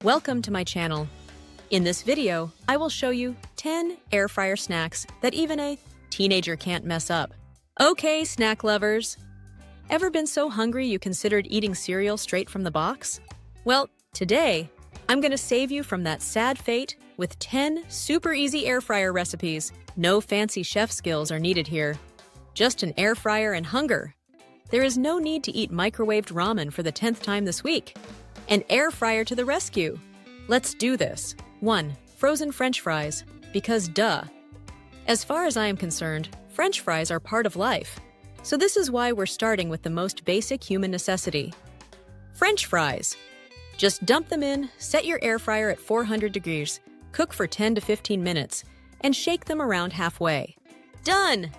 Welcome to my channel. In this video, I will show you 10 air fryer snacks that even a teenager can't mess up. Okay, snack lovers. Ever been so hungry you considered eating cereal straight from the box? Well, today, I'm gonna save you from that sad fate with 10 super easy air fryer recipes. No fancy chef skills are needed here. Just an air fryer and hunger. There is no need to eat microwaved ramen for the 10th time this week. An air fryer to the rescue. Let's do this. 1. Frozen French fries. Because duh. As far as I am concerned, French fries are part of life. So this is why we're starting with the most basic human necessity. French fries. Just dump them in, set your air fryer at 400 degrees, cook for 10 to 15 minutes, and shake them around halfway. Done!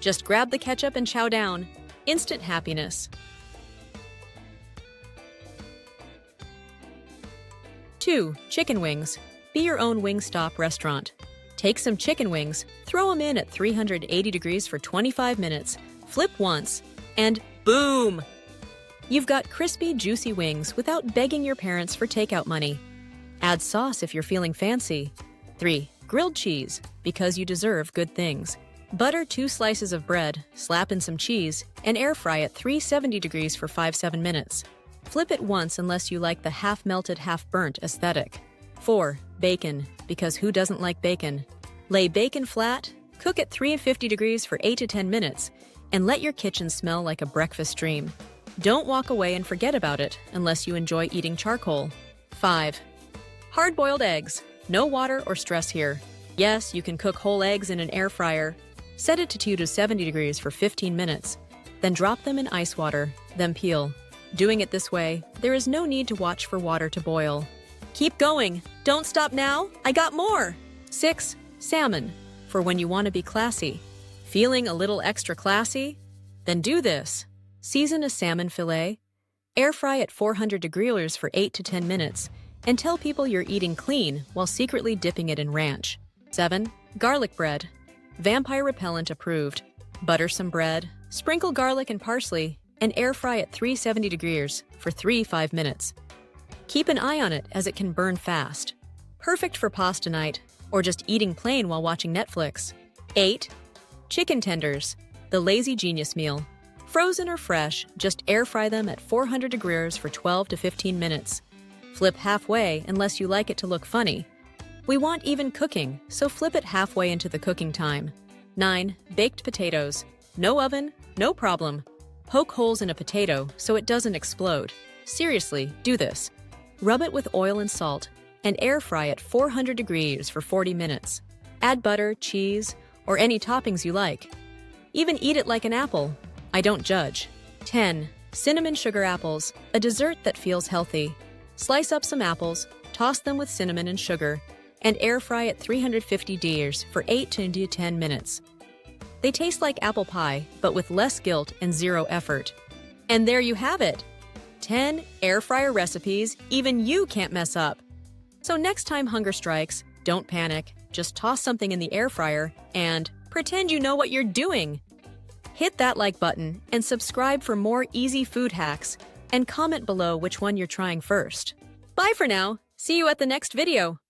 Just grab the ketchup and chow down. Instant happiness. 2. Chicken wings. Be your own Wingstop restaurant. Take some chicken wings, throw them in at 380 degrees for 25 minutes, flip once, and boom! You've got crispy, juicy wings without begging your parents for takeout money. Add sauce if you're feeling fancy. 3. Grilled cheese, because you deserve good things. Butter 2 slices of bread, slap in some cheese, and air fry at 370 degrees for 5-7 minutes. Flip it once unless you like the half-melted, half-burnt aesthetic. 4. Bacon, because who doesn't like bacon? Lay bacon flat, cook at 350 degrees for 8 to 10 minutes, and let your kitchen smell like a breakfast dream. Don't walk away and forget about it unless you enjoy eating charcoal. 5. Hard-boiled eggs. No water or stress here. Yes, you can cook whole eggs in an air fryer. Set it to 2 to 70 degrees for 15 minutes. Then drop them in ice water, then peel. Doing it this way, there is no need to watch for water to boil. Keep going! Don't stop now! I got more! 6. Salmon, for when you want to be classy. Feeling a little extra classy? Then do this. Season a salmon fillet, air fry at 400 degrees for 8 to 10 minutes, and tell people you're eating clean while secretly dipping it in ranch. 7. Garlic bread. Vampire repellent approved. Butter some bread, sprinkle garlic and parsley, and air fry at 370 degrees for 5 minutes. Keep an eye on it as it can burn fast. Perfect for pasta night or just eating plain while watching Netflix. 8. Chicken tenders, the lazy genius meal. Frozen or fresh, just air fry them at 400 degrees for 12 to 15 minutes. Flip halfway unless you like it to look funny. We want even cooking, so flip it halfway into the cooking time. 9. Baked potatoes. No oven, no problem. Poke holes in a potato so it doesn't explode. Seriously, do this. Rub it with oil and salt, and air fry at 400 degrees for 40 minutes. Add butter, cheese, or any toppings you like. Even eat it like an apple. I don't judge. 10. Cinnamon sugar apples, a dessert that feels healthy. Slice up some apples, toss them with cinnamon and sugar, and air fry at 350 degrees for 8 to 10 minutes. They taste like apple pie, but with less guilt and zero effort. And there you have it! 10 air fryer recipes even you can't mess up. So next time hunger strikes, don't panic. Just toss something in the air fryer and pretend you know what you're doing. Hit that like button and subscribe for more easy food hacks, and comment below which one you're trying first. Bye for now. See you at the next video.